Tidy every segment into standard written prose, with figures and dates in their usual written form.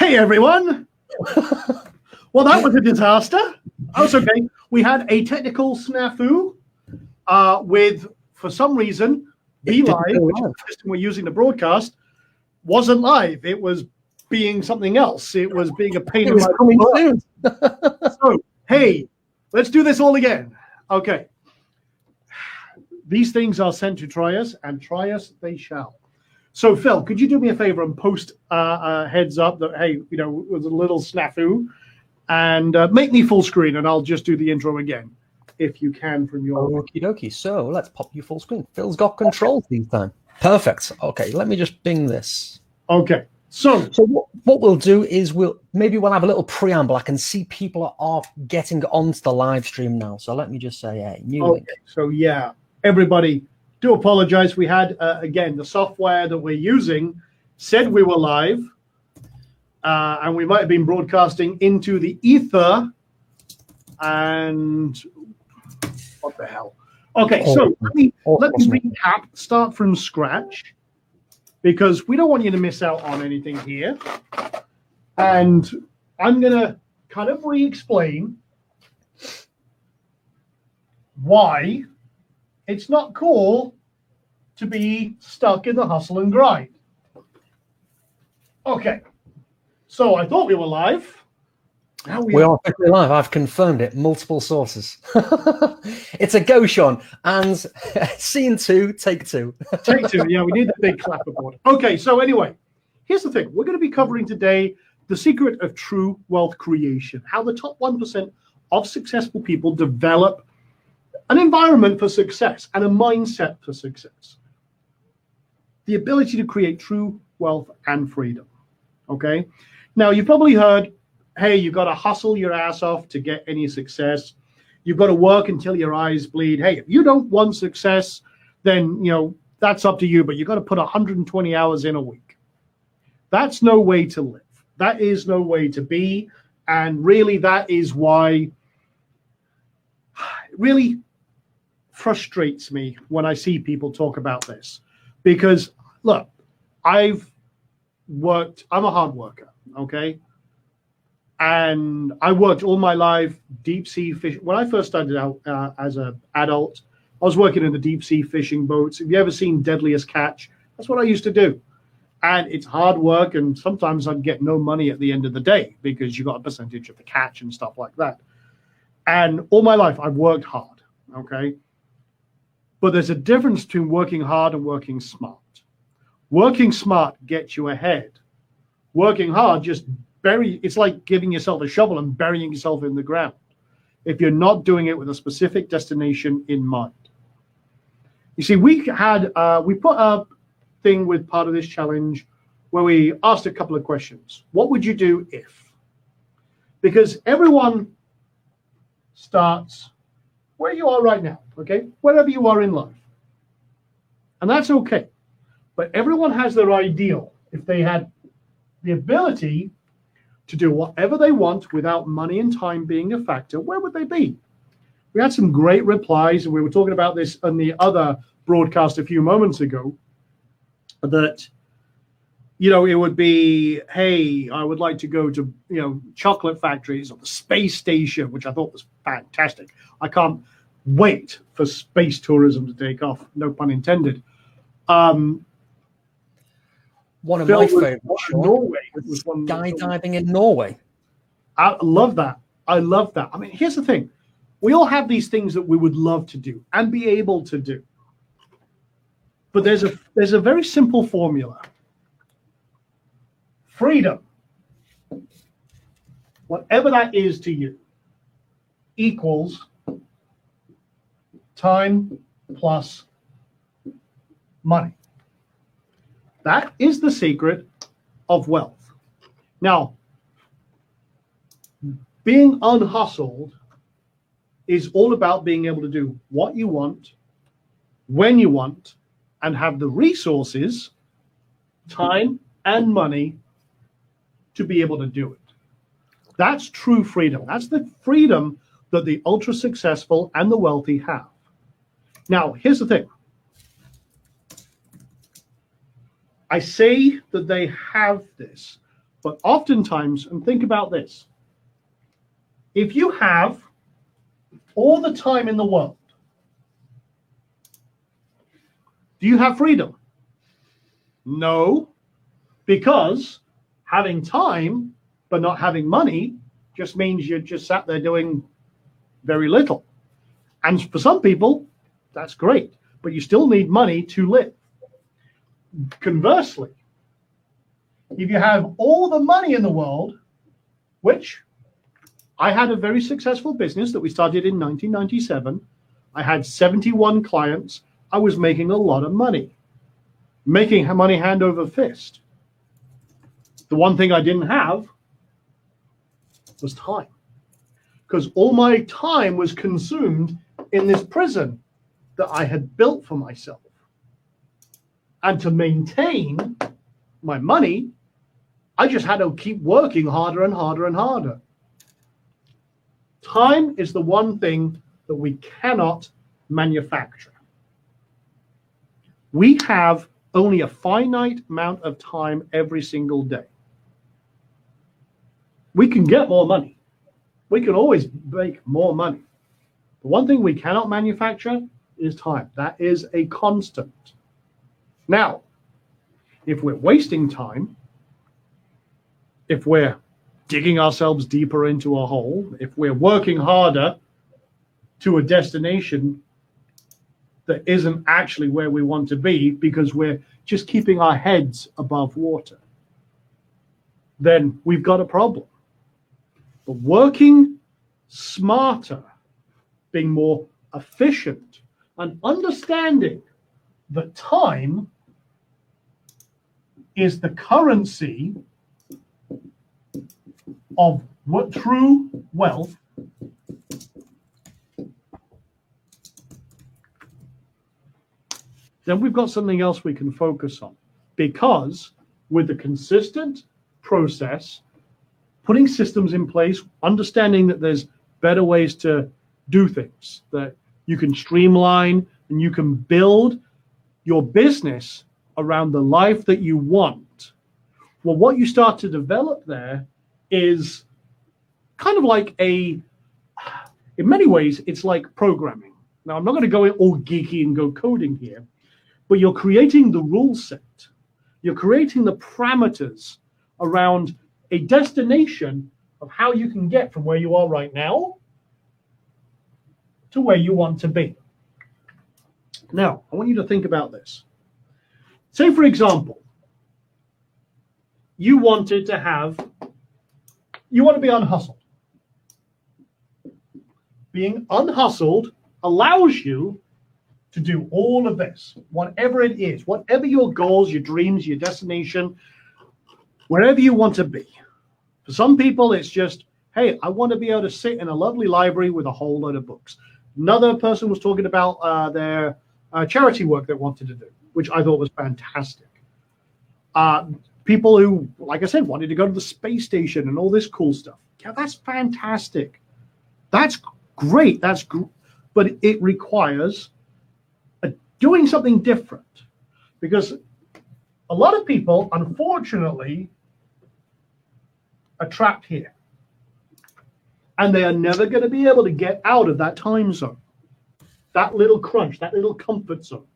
Hey, everyone. Well, that was a disaster. Oh, it's okay. We had a technical snafu with, for some reason, Be Live, which is the system we're using to broadcast, wasn't live. It was being something else. It was being a pain in my butt. So, hey, let's do this all again. Okay. These things are sent to try us, and try us they shall. So, Phil, could you do me a favor and post a heads up that, hey, you know, it was a little snafu, and make me full screen, and I'll just do the intro again, if you can, from your... Okie dokie. So let's pop you full screen. Phil's got control this time. Perfect. Okay, let me just bing this. Okay. So what we'll do is we'll have a little preamble. I can see people are getting onto the live stream now. So let me just say, hey, new link. So yeah, everybody, do apologize. We had, again, the software that we're using said we were live, and we might have been broadcasting into the ether, and what the hell? Okay, so let me recap, start from scratch, because we don't want you to miss out on anything here. And I'm going to kind of re-explain why it's not cool to be stuck in the hustle and grind. Okay, so I thought we were live. Now we are officially live. I've confirmed it. Multiple sources. It's a go, Sean. And scene 2, take 2. Take 2. Yeah, we need the big clapperboard. Okay, so anyway, here's the thing. We're going to be covering today the secret of true wealth creation, how the top 1% of successful people develop an environment for success and a mindset for success. The ability to create true wealth and freedom. Okay? Now, you've probably heard, hey, you've got to hustle your ass off to get any success. You've got to work until your eyes bleed. Hey, if you don't want success, then, you know, that's up to you, but you've got to put 120 hours in a week. That's no way to live. That is no way to be. And really, that is why it really frustrates me when I see people talk about this. Because, look, I'm a hard worker, okay? And I worked all my life deep sea fishing. When I first started out as an adult, I was working in the deep sea fishing boats. Have you ever seen Deadliest Catch? That's what I used to do. And it's hard work, and sometimes I'd get no money at the end of the day because you got a percentage of the catch and stuff like that. And all my life, I've worked hard, okay? But there's a difference between working hard and working smart. Working smart gets you ahead. Working hard just it's like giving yourself a shovel and burying yourself in the ground if you're not doing it with a specific destination in mind. You see, we put a thing with part of this challenge where we asked a couple of questions. What would you do if? Because everyone starts where you are right now, okay? Wherever you are in life. And that's okay. But everyone has their ideal. If they had the ability to do whatever they want without money and time being a factor, where would they be? We had some great replies, and we were talking about this on the other broadcast a few moments ago, that, you know, it would be, hey, I would like to go to, you know, chocolate factories or the space station, which I thought was fantastic. I can't wait for space tourism to take off, no pun intended. One of my favorites, Norway, was skydiving in Norway. I love that. I love that. I mean, here's the thing. We all have these things that we would love to do and be able to do. But there's a very simple formula. Freedom, whatever that is to you, equals time plus money. That is the secret of wealth. Now, being unhustled is all about being able to do what you want, when you want, and have the resources, time, and money to be able to do it. That's true freedom. That's the freedom that the ultra successful and the wealthy have. Now, here's the thing. I say that they have this, But oftentimes, and think about this, if you have all the time in the world, do you have freedom? No, because having time but not having money just means you're just sat there doing very little. And for some people, that's great, but you still need money to live. Conversely, if you have all the money in the world, which I had a very successful business that we started in 1997. I had 71 clients. I was making a lot of money, making money hand over fist. The one thing I didn't have was time, because all my time was consumed in this prison that I had built for myself. And to maintain my money, I just had to keep working harder and harder and harder. Time is the one thing that we cannot manufacture. We have only a finite amount of time every single day. We can get more money. We can always make more money. The one thing we cannot manufacture is time. That is a constant. Now, if we're wasting time, if we're digging ourselves deeper into a hole, if we're working harder to a destination that isn't actually where we want to be because we're just keeping our heads above water, then we've got a problem. But working smarter, being more efficient, and understanding that time is the currency of what true wealth then we've got something else we can focus on. Because with the consistent process, putting systems in place, understanding that there's better ways to do things, that you can streamline and you can build your business around the life that you want. Well, what you start to develop there is kind of like in many ways, it's like programming. Now, I'm not going to go all geeky and go coding here, but you're creating the rule set. You're creating the parameters around a destination of how you can get from where you are right now to where you want to be. Now, I want you to think about this. Say, for example, you want to be unhustled. Being unhustled allows you to do all of this, whatever it is, whatever your goals, your dreams, your destination, wherever you want to be. For some people, it's just, hey, I want to be able to sit in a lovely library with a whole load of books. Another person was talking about their charity work they wanted to do, which I thought was fantastic. People who, like I said, wanted to go to the space station and all this cool stuff. Yeah, that's fantastic. That's great. But it requires doing something different, because a lot of people, unfortunately, are trapped here, and they are never going to be able to get out of that time zone, that little crunch, that little comfort zone.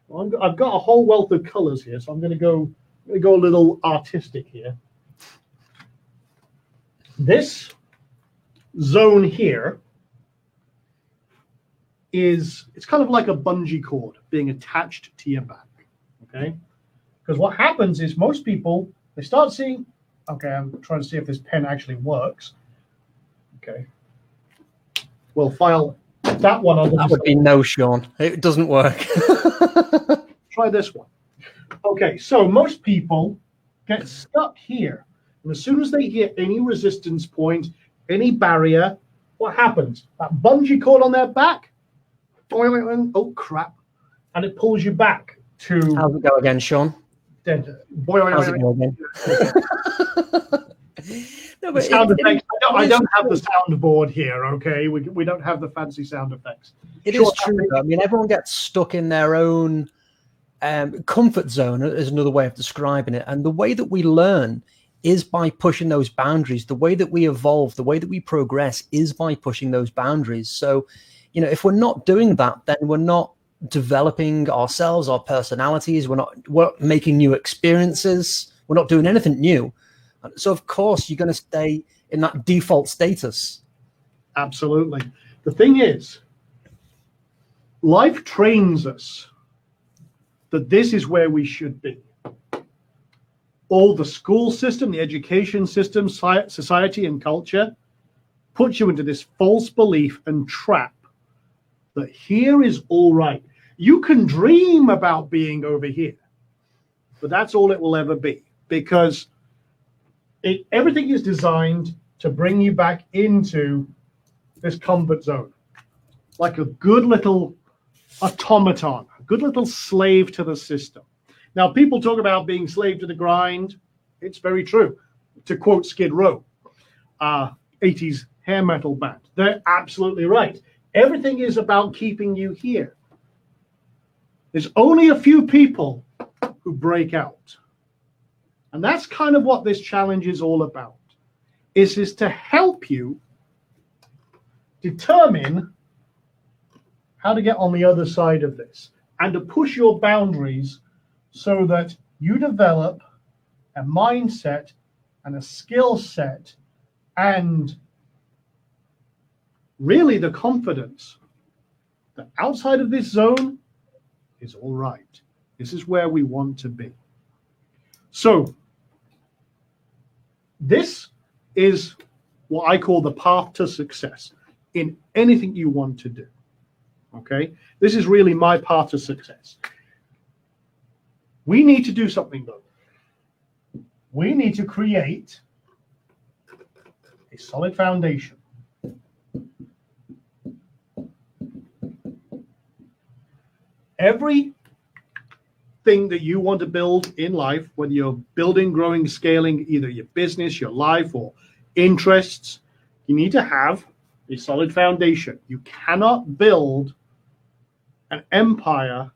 Well, I've got a whole wealth of colors here, so I'm going to go a little artistic here. This zone here it's kind of like a bungee cord being attached to your back, okay? Because what happens is most people, they start seeing, okay, I'm trying to see if this pen actually works. Okay. We'll file that one on. That would be no, Sean. It doesn't work. Try this one. Okay, so most people get stuck here. And as soon as they hit any resistance point, any barrier, what happens? That bungee cord on their back, oh crap, and it pulls you back to. How's it go again, Sean? How's it go again? No, but sound effects. I don't have the soundboard here. Okay, we don't have the fancy sound effects. It is true. I mean, everyone gets stuck in their own comfort zone. Is another way of describing it. And the way that we learn is by pushing those boundaries. The way that we evolve, the way that we progress is by pushing those boundaries. So, you know, if we're not doing that, then we're not developing ourselves, our personalities. We're making new experiences. We're not doing anything new. So, of course, you're going to stay in that default status. Absolutely. The thing is, life trains us that this is where we should be. All the school system, the education system, society and culture puts you into this false belief and trap that here is all right. You can dream about being over here, but that's all it will ever be, because everything is designed to bring you back into this comfort zone, like a good little automaton, a good little slave to the system. Now, people talk about being slave to the grind. It's very true. To quote Skid Row, 80s hair metal band, they're absolutely right. Everything is about keeping you here. There's only a few people who break out. And that's kind of what this challenge is all about, is to help you determine how to get on the other side of this and to push your boundaries so that you develop a mindset and a skill set and really the confidence that outside of this zone is all right. This is where we want to be. So this is what I call the path to success in anything you want to do. Okay? This is really my path to success. We need to do something, though. We need to create a solid foundation. Everything that you want to build in life, whether you're building, growing, scaling, either your business, your life, or interests, you need to have a solid foundation. You cannot build an empire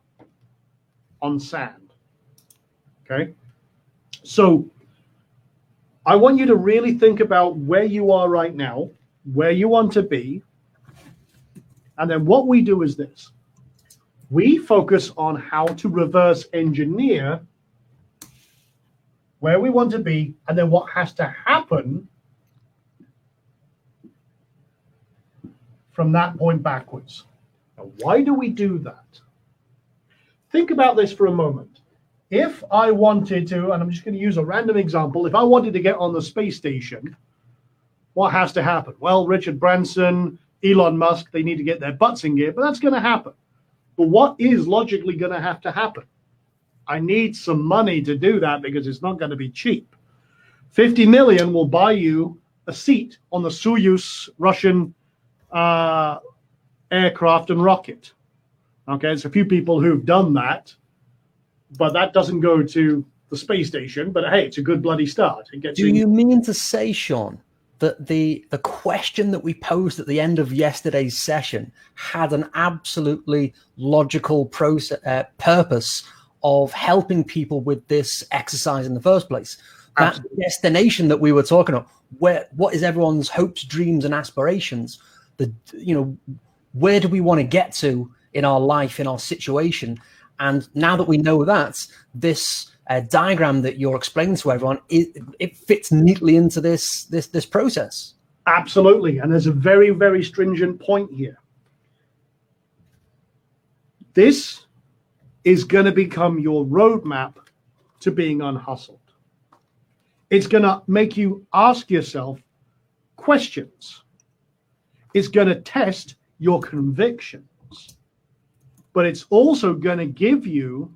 on sand. Okay? So I want you to really think about where you are right now, where you want to be. And then what we do is this. We focus on how to reverse engineer where we want to be and then what has to happen from that point backwards. Now, why do we do that? Think about this for a moment. If I wanted to, and I'm just going to use a random example, if I wanted to get on the space station, what has to happen? Well, Richard Branson, Elon Musk, they need to get their butts in gear, but that's going to happen. But what is logically going to have to happen? I need some money to do that because it's not going to be cheap. 50 million will buy you a seat on the Soyuz Russian aircraft and rocket. Okay, there's a few people who've done that, but that doesn't go to the space station. But hey, it's a good bloody start. It gets. Do you mean to say, Sean, that the question that we posed at the end of yesterday's session had an absolutely logical purpose of helping people with this exercise in the first place? That absolutely. Destination that we were talking about, what is everyone's hopes, dreams, and aspirations? Where do we want to get to in our life, in our situation? And now that we know that, this diagram that you're explaining to everyone, it fits neatly into this process. Absolutely. And there's a very, very stringent point here. This is going to become your roadmap to being unhustled. It's going to make you ask yourself questions. It's going to test your convictions. But it's also going to give you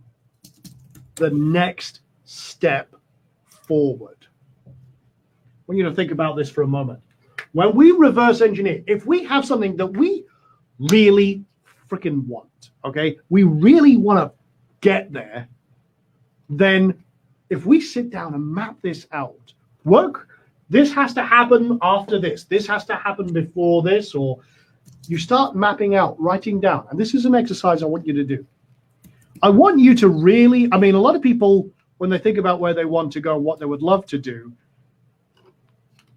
the next step forward. I want you to think about this for a moment. When we reverse engineer, if we have something that we really freaking want, okay, we really want to get there, then if we sit down and map this out, this has to happen after this has to happen before this, or you start mapping out, writing down. And this is an exercise I want you to do. I want you to really, a lot of people, when they think about where they want to go, what they would love to do,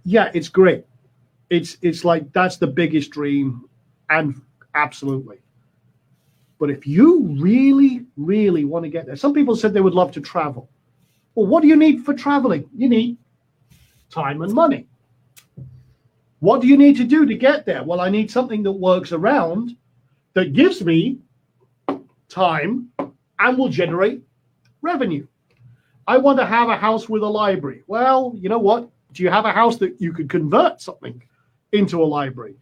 yeah, it's great. It's like that's the biggest dream, and absolutely. But if you really, really want to get there, some people said they would love to travel. Well, what do you need for traveling? You need time and money. What do you need to do to get there? Well, I need something that works around, that gives me time and will generate revenue. I want to have a house with a library. Well, you know what? Do you have a house that you could convert something into a library?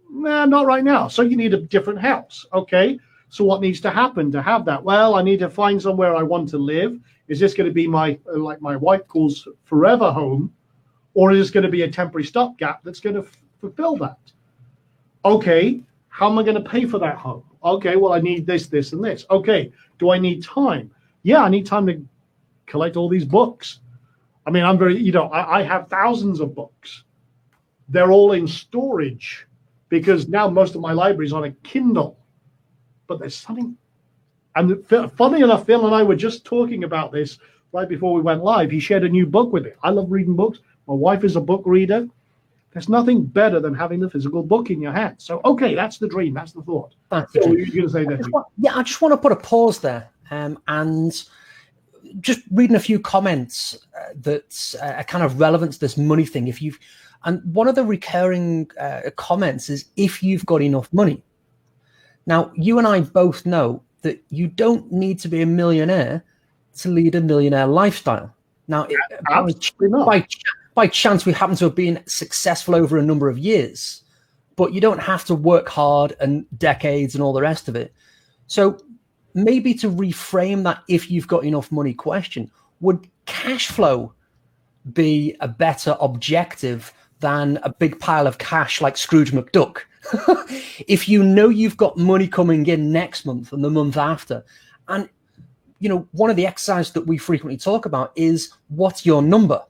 Nah, not right now. So you need a different house. Okay. So what needs to happen to have that? Well, I need to find somewhere I want to live. Is this going to be my, like my wife calls, forever home? Or is this going to be a temporary stopgap that's going to fulfill that? Okay. How am I going to pay for that home? Okay. Well, I need this, this, and this. Okay. Do I need time? Yeah, I need time to collect all these books. I mean, I'm very, I have thousands of books. They're all in storage because now most of my library is on a Kindle. But there's something, and funny enough, Phil and I were just talking about this right before we went live. He shared a new book with me. I love reading books. My wife is a book reader. There's nothing better than having the physical book in your hand. So, okay, that's the dream. That's the thought. That's so you're going to say that? I just want to put a pause there and just reading a few comments that are kind of relevant to this money thing. And one of the recurring comments is if you've got enough money. Now, you and I both know that you don't need to be a millionaire to lead a millionaire lifestyle. Now, by chance, we happen to have been successful over a number of years, but you don't have to work hard and decades and all the rest of it. So maybe to reframe that if you've got enough money question, would cash flow be a better objective than a big pile of cash like Scrooge McDuck? If you know you've got money coming in next month and the month after, and one of the exercises that we frequently talk about is what's your number?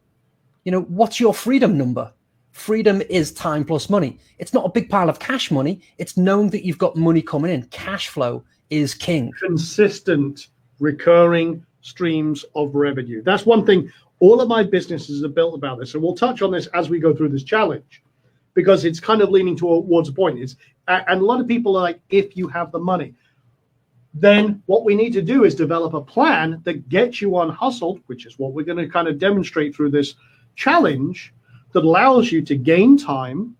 What's your freedom number? Freedom is time plus money. It's not a big pile of cash money. It's knowing that you've got money coming in. Cash flow is king. Consistent, recurring streams of revenue. That's one thing. All of my businesses are built about this. And we'll touch on this as we go through this challenge, because it's kind of leaning towards a point. And a lot of people are like, if you have the money, then what we need to do is develop a plan that gets you unhustled, which is what we're going to kind of demonstrate through this challenge, that allows you to gain time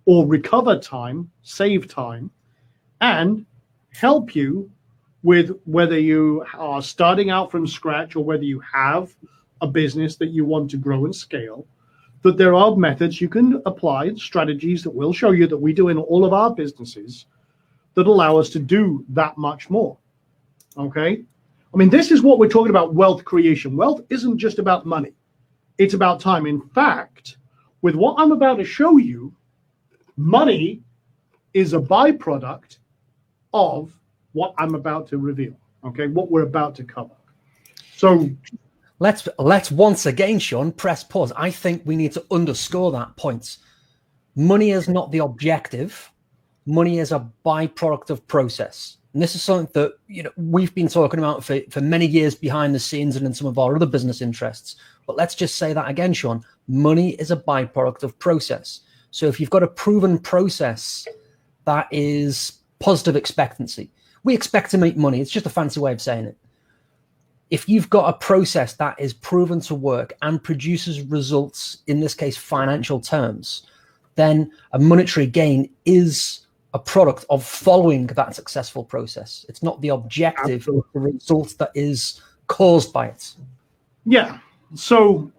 or recover time, save time, and help you with whether you are starting out from scratch or whether you have a business that you want to grow and scale, that there are methods you can apply, strategies that we'll show you that we do in all of our businesses that allow us to do that much more. Okay? I mean, this is what we're talking about, wealth creation. Wealth isn't just about money. It's about time. In fact, with what I'm about to show you, money is a byproduct of what I'm about to reveal. Okay? What we're about to cover. So let's once again, Sean, press pause. I think we need to underscore that point. Money is not the objective. Money is a byproduct of process. And this is something that we've been talking about for many years behind the scenes and in some of our other business interests. But let's just say that again, Sean. Money is a byproduct of process. So if you've got a proven process that is positive expectancy, we expect to make money. It's just a fancy way of saying it. If you've got a process that is proven to work and produces results, in this case, financial terms, then a monetary gain is a product of following that successful process. It's not the objective, the result that is caused by it. Yeah. So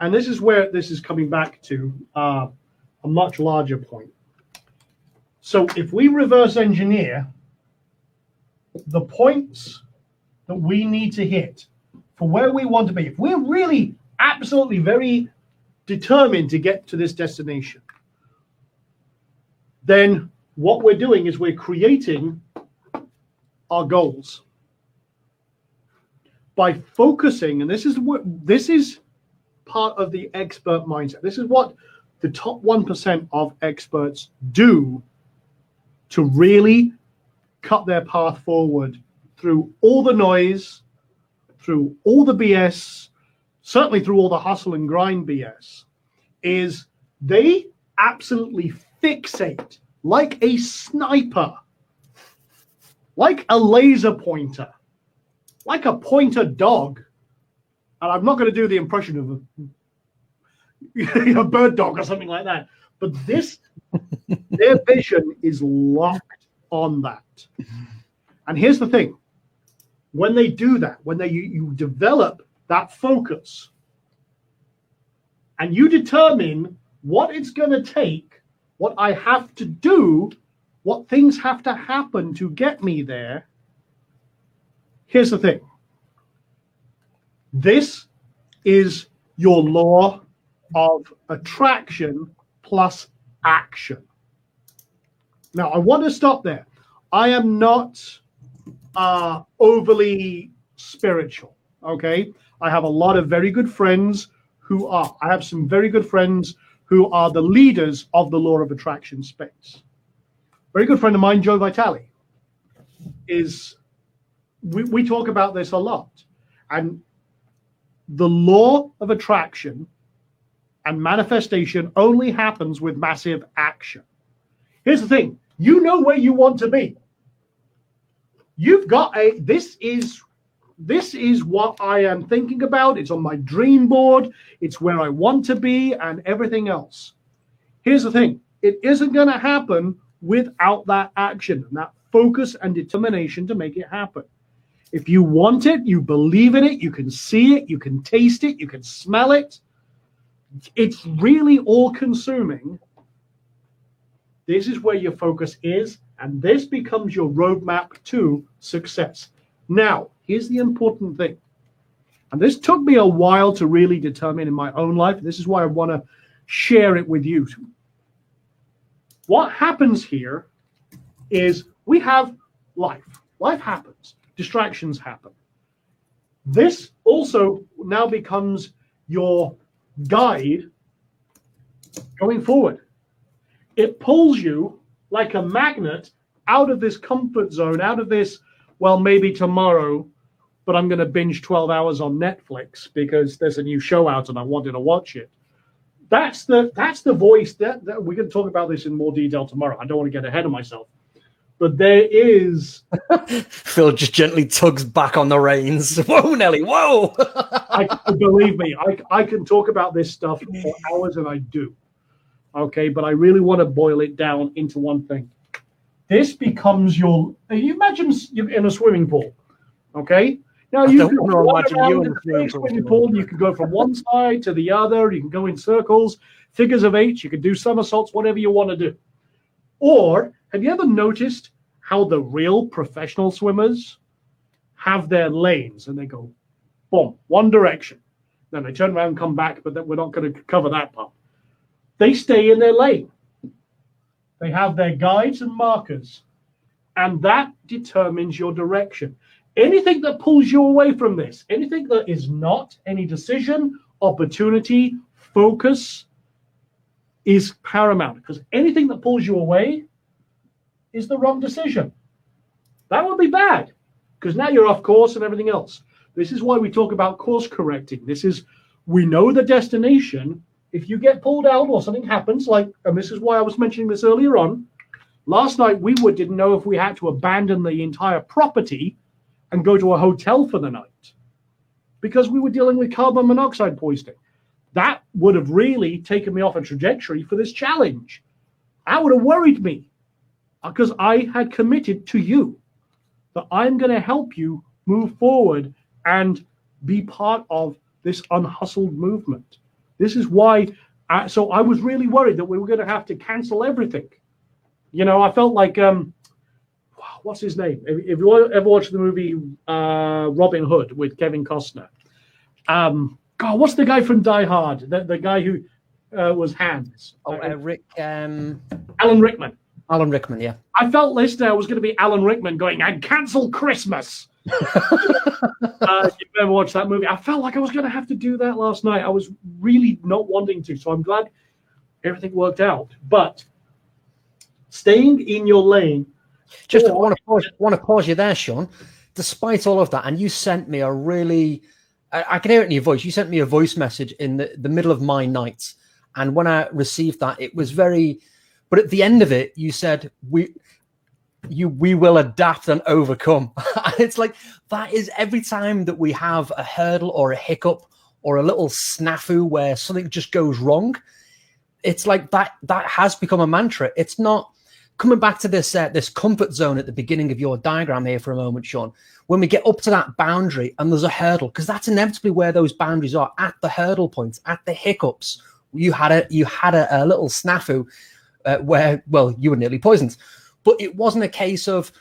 and this is where this is coming back to a much larger point. So if we reverse engineer the points that we need to hit for where we want to be, if we're really absolutely very determined to get to this destination, then what we're doing is we're creating our goals by focusing. And this is part of the expert mindset. This is what the top 1% of experts do to really cut their path forward through all the noise, through all the BS, certainly through all the hustle and grind BS, is they absolutely fixate like a sniper, like a laser pointer, like a pointer dog. And I'm not going to do the impression of a bird dog or something like that. But their vision is locked on that. And here's the thing. When they do that, when you develop that focus and you determine what it's going to take, what I have to do, what things have to happen to get me there, here's the thing. This is your law of attraction plus action. Now, I want to stop there. I am not overly spiritual, okay? I have a lot of very good friends who are. I have some very good friends who are the leaders of the law of attraction space. Very good friend of mine, Joe Vitale, we talk about this a lot. And the law of attraction and manifestation only happens with massive action. Here's the thing. You know where you want to be. You've got this is what I am thinking about. It's on my dream board. It's where I want to be and everything else. Here's the thing. It isn't going to happen without that action and that focus and determination to make it happen. If you want it, you believe in it, you can see it, you can taste it, you can smell it. It's really all-consuming. This is where your focus is, and this becomes your roadmap to success. Now, here's the important thing. And this took me a while to really determine in my own life. This is why I want to share it with you. What happens here is we have life. Life happens. Distractions happen. This also now becomes your guide going forward. It pulls you like a magnet out of this comfort zone, out of this, well, maybe tomorrow, but I'm going to binge 12 hours on Netflix because there's a new show out and I wanted to watch it. That's the voice that we're going to talk about this in more detail tomorrow. I don't want to get ahead of myself. But there is... Phil just gently tugs back on the reins. Whoa, Nelly, whoa! Believe me, I can talk about this stuff for hours, and I do. Okay, but I really want to boil it down into one thing. This becomes your... You imagine you're in a swimming pool, okay? Now, you can imagine you in a swimming pool. You can go from one side to the other. You can go in circles, figures of eight. You can do somersaults, whatever you want to do. Or... have you ever noticed how the real professional swimmers have their lanes and they go, boom, one direction. Then they turn around and come back, but we're not going to cover that part. They stay in their lane. They have their guides and markers, and that determines your direction. Anything that pulls you away from this, anything that is not any decision, opportunity, focus is paramount, because anything that pulls you away is the wrong decision. That would be bad, because now you're off course and everything else. This is why we talk about course correcting. We know the destination. If you get pulled out or something happens, and this is why I was mentioning this earlier on, last night we didn't know if we had to abandon the entire property and go to a hotel for the night because we were dealing with carbon monoxide poisoning. That would have really taken me off a trajectory for this challenge. That would have worried me. Because I had committed to you that I'm going to help you move forward and be part of this Unhustled movement. This is why, so I was really worried that we were going to have to cancel everything. You know, I felt like, what's his name? If you ever watched the movie Robin Hood with Kevin Costner. God, what's the guy from Die Hard? The guy who was Hans. Alan Rickman. Alan Rickman, yeah. I felt listener was going to be Alan Rickman going, and cancel Christmas. If you've ever watched that movie, I felt like I was going to have to do that last night. I was really not wanting to, so I'm glad everything worked out. But staying in your lane. Just want to pause you there, Sean. Despite all of that, and you sent me a really I can hear it in your voice. You sent me a voice message in the middle of my night. And when I received that, it was very, but at the end of it, you said, we will adapt and overcome. It's like, that is every time that we have a hurdle or a hiccup or a little snafu where something just goes wrong. It's like that has become a mantra. It's not coming back to this comfort zone at the beginning of your diagram here for a moment, Sean. When we get up to that boundary and there's a hurdle, because that's inevitably where those boundaries are, at the hurdle points, at the hiccups. You had a little snafu where, well, you were nearly poisoned, but it wasn't a case of,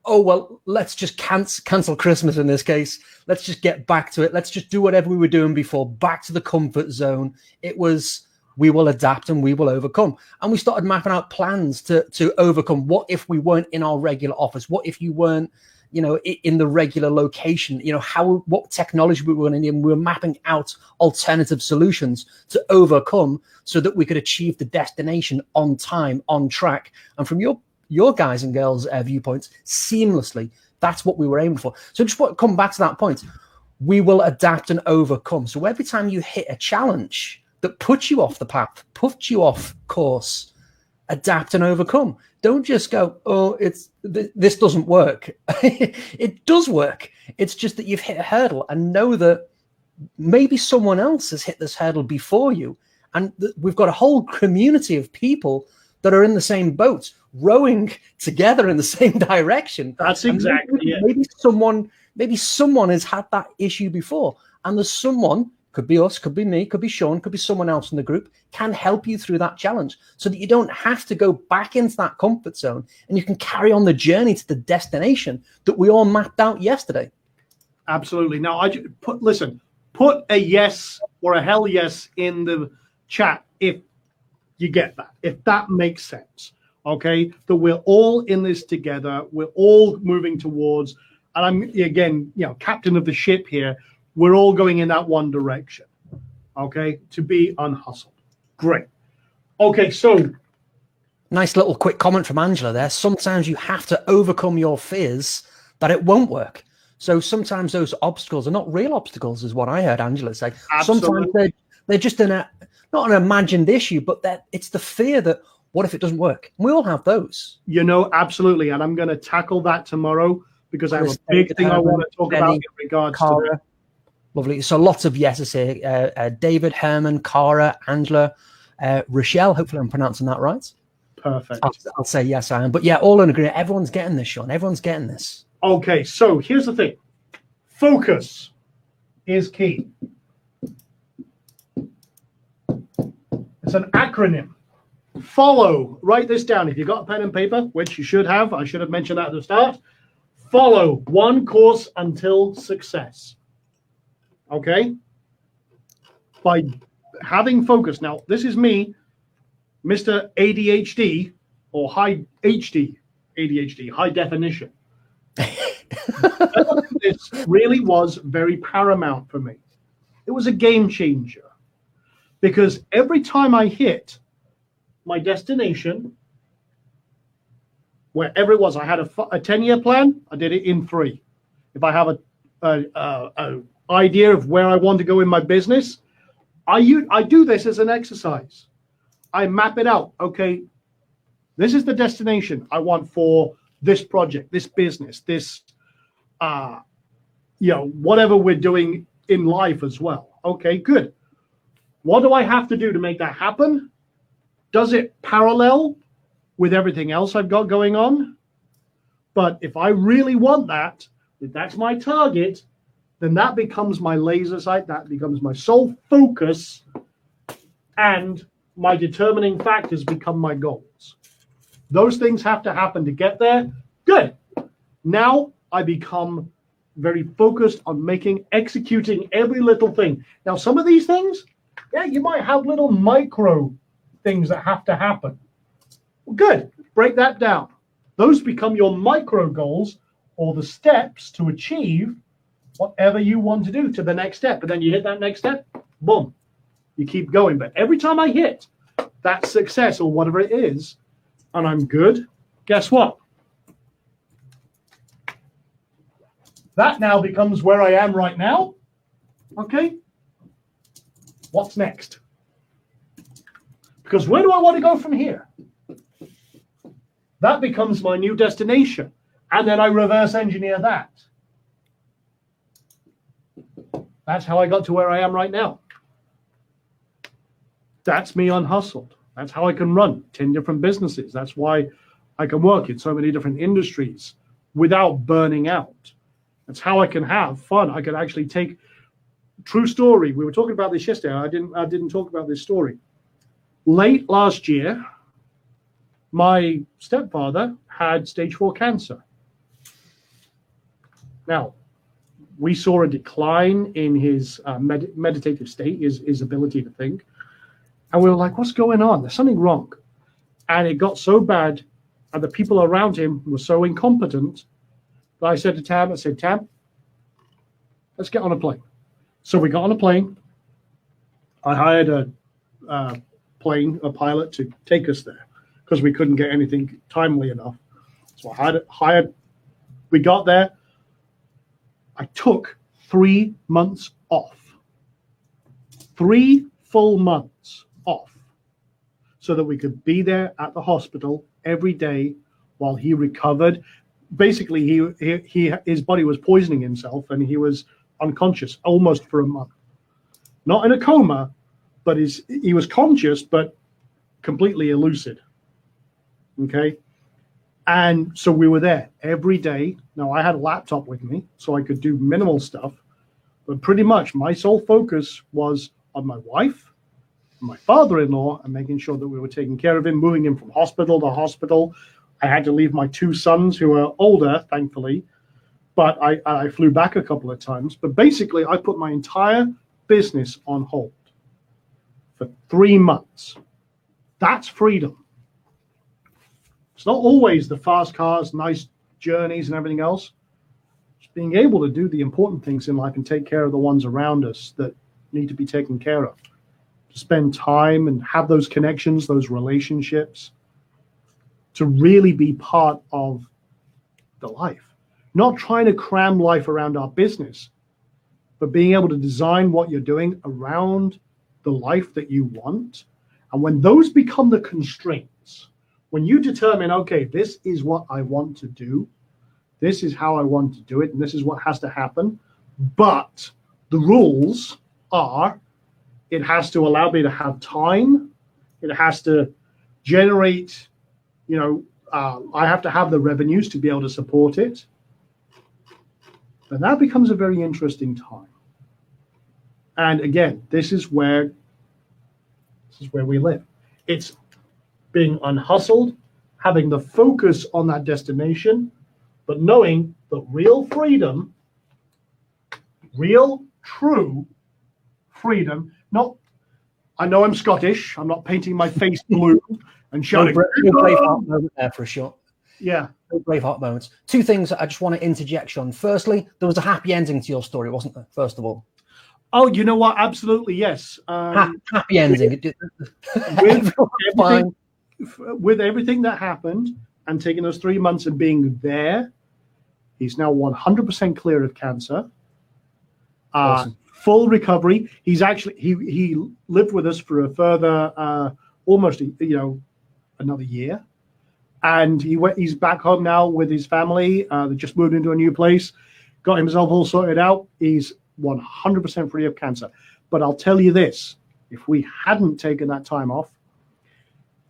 oh, well, let's just cancel Christmas in this case. Let's just get back to it. Let's just do whatever we were doing before, back to the comfort zone. It was, we will adapt and we will overcome. And we started mapping out plans to overcome. What if we weren't in our regular office? What if you weren't, in the regular location? What technology we were going to need? And we were mapping out alternative solutions to overcome so that we could achieve the destination on time, on track. And from your guys and girls' viewpoints, seamlessly. That's what we were aiming for. So just want to come back to that point. We will adapt and overcome. So every time you hit a challenge that puts you off the path, puts you off course, adapt and overcome. Don't just go, oh, this doesn't work. It does work. It's just that you've hit a hurdle, and know that maybe someone else has hit this hurdle before you. And we've got a whole community of people that are in the same boat, rowing together in the same direction. That's exactly it. Maybe someone has had that issue before, and there's someone, could be us, could be me, could be Sean, could be someone else in the group, can help you through that challenge so that you don't have to go back into that comfort zone, and you can carry on the journey to the destination that we all mapped out yesterday. Absolutely. Now, put a yes or a hell yes in the chat if you get that, if that makes sense. Okay, that we're all in this together, we're all moving towards, and I'm again, captain of the ship here. We're all going in that one direction. Okay, to be unhustled. Great. Okay, so nice little quick comment from Angela there. Sometimes you have to overcome your fears that it won't work. So sometimes those obstacles are not real obstacles, is what I heard Angela say. Absolutely. Sometimes they're just not an imagined issue, but that it's the fear that, what if it doesn't work? We all have those. Absolutely. And I'm going to tackle that tomorrow because I have a big thing I want to talk about in regards to that. Lovely. So lots of yeses here. David, Herman, Cara, Angela, Rochelle. Hopefully I'm pronouncing that right. Perfect. I'll say yes, I am. But yeah, all in agreement. Everyone's getting this, Sean. Everyone's getting this. Okay, so here's the thing. Focus is key. It's an acronym. Follow. Write this down. If you've got a pen and paper, which you should have, I should have mentioned that at the start. Follow one course until success. Okay? By having focus. Now, this is me, Mr. ADHD, or high HD ADHD, high definition. This really was very paramount for me. It was a game changer. Because every time I hit my destination, wherever it was, I had a 10-year plan, I did it in 3. If I have a idea of where I want to go in my business, I do this as an exercise. I map it out. Okay, this is the destination I want for this project, this business, this, whatever we're doing in life as well. Okay, good. What do I have to do to make that happen? Does it parallel with everything else I've got going on? But if I really want that, if that's my target, then that becomes my laser sight, that becomes my sole focus, and my determining factors become my goals. Those things have to happen to get there. Good. Now I become very focused on executing every little thing. Now, some of these things, yeah, you might have little micro things that have to happen. Well, good. Break that down. Those become your micro goals, or the steps to achieve whatever you want to do to the next step. And then you hit that next step, boom, you keep going. But every time I hit that success or whatever it is, and I'm good, guess what? That now becomes where I am right now. Okay, what's next? Because where do I want to go from here? That becomes my new destination. And then I reverse engineer that. That's how I got to where I am right now. That's me unhustled. That's how I can run 10 different businesses. That's why I can work in so many different industries without burning out. That's how I can have fun. I can actually take, true story. We were talking about this yesterday. I didn't talk about this story. Late last year, my stepfather had stage 4 cancer. Now, we saw a decline in his meditative state, his ability to think. And we were like, what's going on? There's something wrong. And it got so bad, and the people around him were so incompetent, that I said to Tam, Tam, let's get on a plane. So we got on a plane. I hired a pilot to take us there because we couldn't get anything timely enough. So I hired, we got there. I took 3 months off. 3 full months off so that we could be there at the hospital every day while he recovered. Basically, his body was poisoning himself and he was unconscious almost for a month. Not in a coma, but he was conscious, but completely lucid. Okay? And so we were there every day. Now, I had a laptop with me, so I could do minimal stuff. But pretty much my sole focus was on my wife, my father-in-law, and making sure that we were taking care of him, moving him from hospital to hospital. I had to leave my 2 sons, who are older, thankfully, but I flew back a couple of times. But basically, I put my entire business on hold for 3 months. That's freedom. It's not always the fast cars, nice journeys, and everything else. It's being able to do the important things in life and take care of the ones around us that need to be taken care of. To spend time and have those connections, those relationships, to really be part of the life. Not trying to cram life around our business, but being able to design what you're doing around the life that you want. And when those become the constraints, when you determine, okay, this is what I want to do, this is how I want to do it, and this is what has to happen, but the rules are, it has to allow me to have time, it has to generate, I have to have the revenues to be able to support it. But that becomes a very interesting time. And again, this is where we live. It's being unhustled, having the focus on that destination, but knowing that real freedom, real, true freedom, not, I know I'm Scottish, I'm not painting my face blue and shouting. No Braveheart moment there for a shot. Yeah. No Braveheart moments. 2 things I just want to interject on. Firstly, there was a happy ending to your story, wasn't there, first of all? Oh, you know what? Absolutely, yes. Happy ending. With everything that happened and taking those 3 months and being there, he's now 100% clear of cancer. Awesome. Full recovery. He's actually he lived with us for a further almost another year, and he's back home now with his family. They just moved into a new place, got himself all sorted out. He's 100% free of cancer. But I'll tell you this: if we hadn't taken that time off,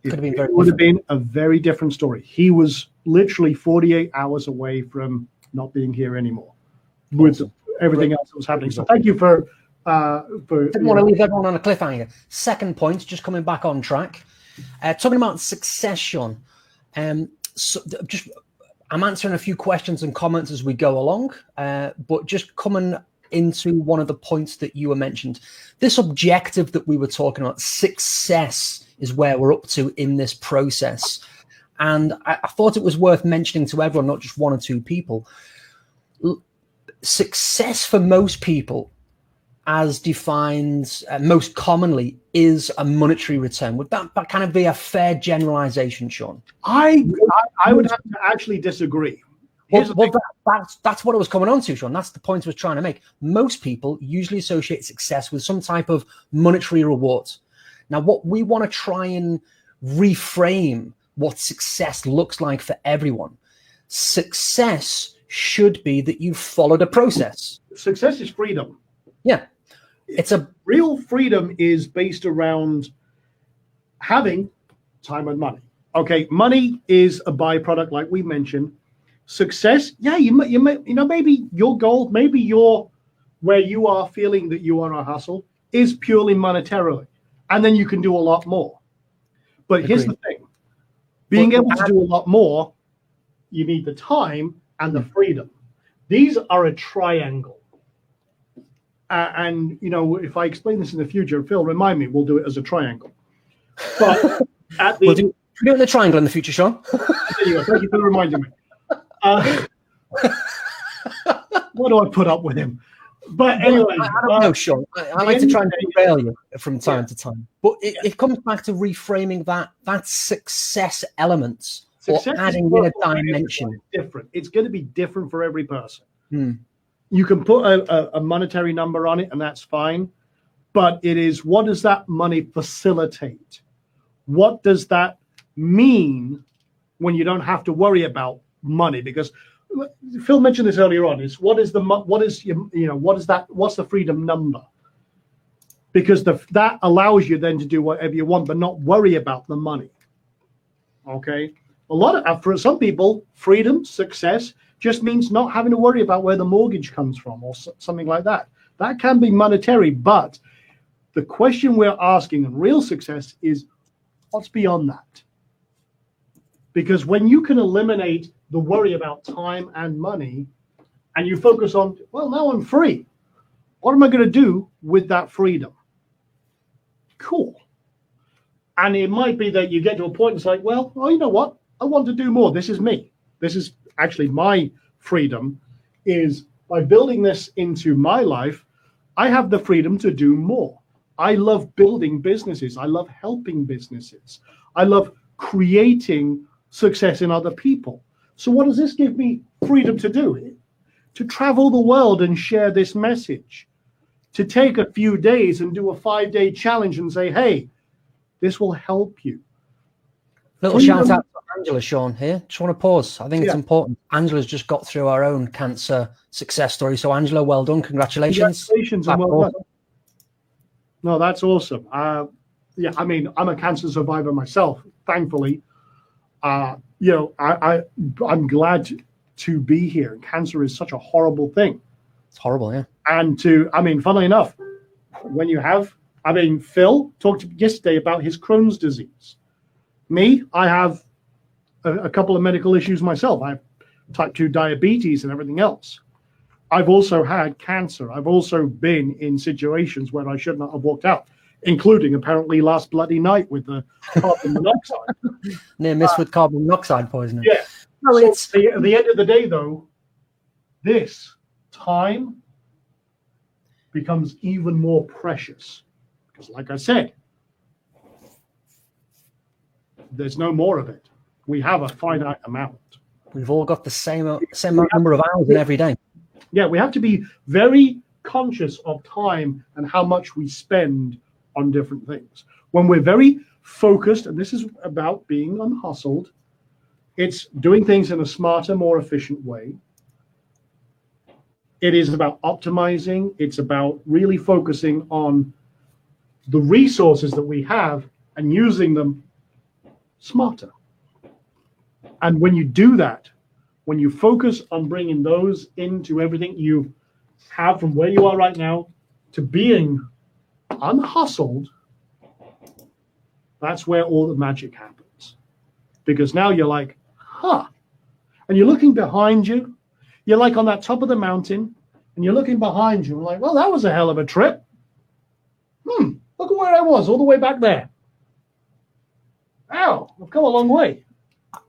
it would have been a very different story. He was literally 48 hours away from not being here anymore with everything else that was happening. So thank you for didn't want to leave everyone on a cliffhanger. Second point, just coming back on track, talking about success, Sean. So I'm answering a few questions and comments as we go along, but just coming into one of the points that you were mentioned, this objective that we were talking about, success, is where we're up to in this process. And I thought it was worth mentioning to everyone, not just 1 or 2 people. Success for most people, as defined most commonly, is a monetary return. Would that kind of be a fair generalization, Sean? I would have to actually disagree. Here's the thing. That's what I was coming on to, Sean. That's the point I was trying to make. Most people usually associate success with some type of monetary reward. Now, what we want to try and reframe what success looks like for everyone. Success should be that you followed a process. Success is freedom. Yeah. It's a real freedom is based around having time and money. Okay, money is a byproduct, like we mentioned. Success, yeah, maybe your goal, maybe where you are feeling that you are a hustle is purely monetarily, and then you can do a lot more. But here's the thing: being able to do a lot more, you need the time and the freedom. These are a triangle. And if I explain this in the future, Phil, remind me, we'll do it as a triangle. But we'll do it in a triangle in the future, Sean. There you go. Thank you for reminding me. What do I put up with him? But anyway, I don't know, Sean. I like to try and derail you from time to time, but it comes back to reframing that success element or adding in a dimension. Different. It's going to be different for every person. You can put a monetary number on it, and that's fine. But it is, what does that money facilitate? What does that mean when you don't have to worry about money? Because Phil mentioned this earlier on, is what's the freedom number? Because that allows you then to do whatever you want, but not worry about the money. Okay, for some people, freedom, success just means not having to worry about where the mortgage comes from or something like that. That can be monetary, but the question we're asking in real success is, what's beyond that? Because when you can eliminate the worry about time and money, and you focus on, well, now I'm free. What am I going to do with that freedom? Cool. And it might be that you get to a point and it's like, well, you know what? I want to do more. This is me. This is actually my freedom, is by building this into my life, I have the freedom to do more. I love building businesses. I love helping businesses. I love creating success in other people. So what does this give me freedom to do? To travel the world and share this message. To take a few days and do a 5-day challenge and say, hey, this will help you. Little shout out to Angela, Sean, here. Just want to pause. I think it's important. Angela's just got through our own cancer success story. So, Angela, well done. Congratulations. Congratulations and well done. No, that's awesome. I'm a cancer survivor myself, thankfully. I'm glad to be here. Cancer is such a horrible thing. It's horrible, yeah. And funnily enough, Phil talked yesterday about his Crohn's disease. Me, I have a couple of medical issues myself. I have type 2 diabetes and everything else. I've also had cancer. I've also been in situations where I should not have walked out, including apparently last bloody night with the carbon monoxide. Near miss with carbon monoxide poisoning. Yeah. No, it's at the end of the day, though, this time becomes even more precious. Because like I said, there's no more of it. We have a finite amount. We've all got the same number of hours in every day. Yeah, we have to be very conscious of time and how much we spend on different things. When we're very focused, and this is about being unhustled, it's doing things in a smarter, more efficient way. It is about optimizing. It's about really focusing on the resources that we have and using them smarter. And when you do that, when you focus on bringing those into everything you have from where you are right now to being unhustled, that's where all the magic happens. Because now you're like, and you're looking behind you. You're like on that top of the mountain, and you're looking behind you and like, well, that was a hell of a trip. Look at where I was all the way back there. Wow, I've come a long way.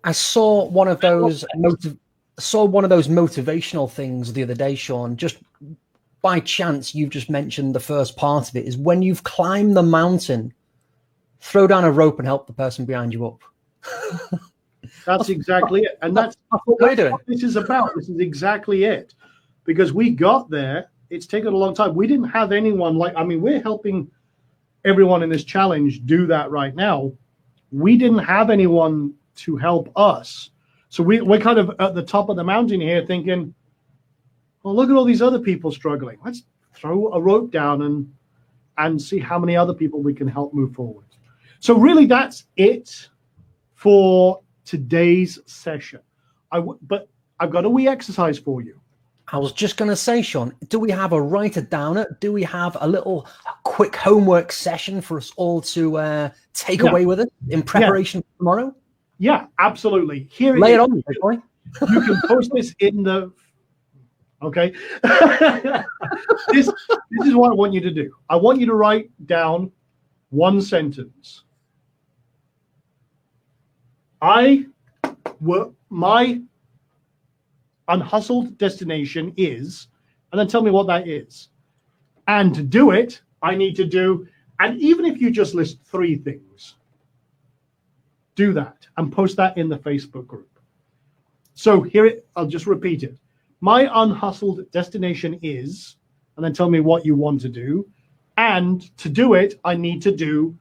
I saw one of those motivational things the other day, Sean. Just by chance, you've just mentioned the first part of it, is when you've climbed the mountain, throw down a rope and help the person behind you up. That's exactly it. And that's what we're doing. What this is about. This is exactly it. Because we got there, it's taken a long time. We didn't have anyone we're helping everyone in this challenge do that right now. We didn't have anyone to help us. So we're kind of at the top of the mountain here thinking, well, look at all these other people struggling. Let's throw a rope down and see how many other people we can help move forward. So really, that's it for today's session. But I've got a wee exercise for you. I was just going to say, Sean, do we have a write-it-downer? Do we have a quick homework session for us all to take away with us in preparation for tomorrow? Yeah, absolutely. Here Lay it on me, boy. You can post this in the... Okay. This is what I want you to do. I want you to write down one sentence. My unhustled destination is, and then tell me what that is. And to do it, I need to do, and even if you just list 3 things, do that and post that in the Facebook group. So I'll just repeat it. My unhustled destination is, and then tell me what you want to do. And to do it, I need to do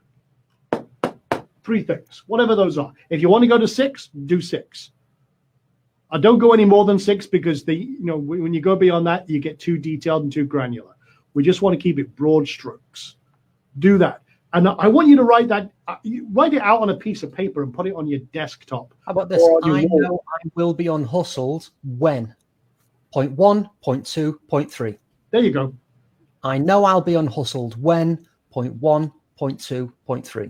3 things, whatever those are. If you want to go to 6, do 6. I don't go any more than 6 because when you go beyond that, you get too detailed and too granular. We just want to keep it broad strokes. Do that. And I want you to write it out on a piece of paper and put it on your desktop. How about this? I know I will be unhustled when. Point 1, point 2, point 3. There you go. I know I'll be unhustled when. Point 1, point 2, point 3.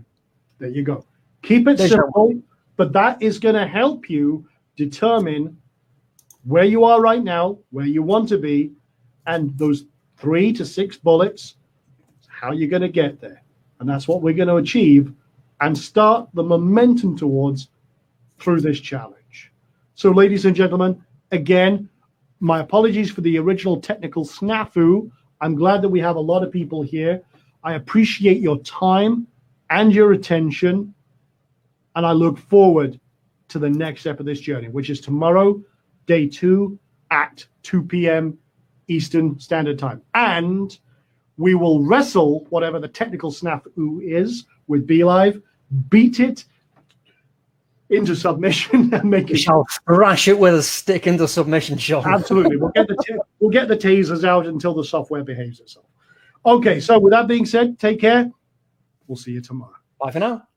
There you go. Keep it simple, but that is going to help you determine where you are right now, where you want to be, and those 3 to 6 bullets, how you're going to get there. And that's what we're going to achieve and start the momentum towards through this challenge. So, ladies and gentlemen, again, my apologies for the original technical snafu. I'm glad that we have a lot of people here. I appreciate your time and your attention, and I look forward to the next step of this journey, which is tomorrow, day 2 at 2 p.m. Eastern Standard Time. And we will wrestle whatever the technical snafu is with BeLive, beat it into submission and make it. We shall thrash it with a stick into submission, Sean. Absolutely. We'll get the tasers out until the software behaves itself. Okay, so with that being said, take care. We'll see you tomorrow. Bye for now.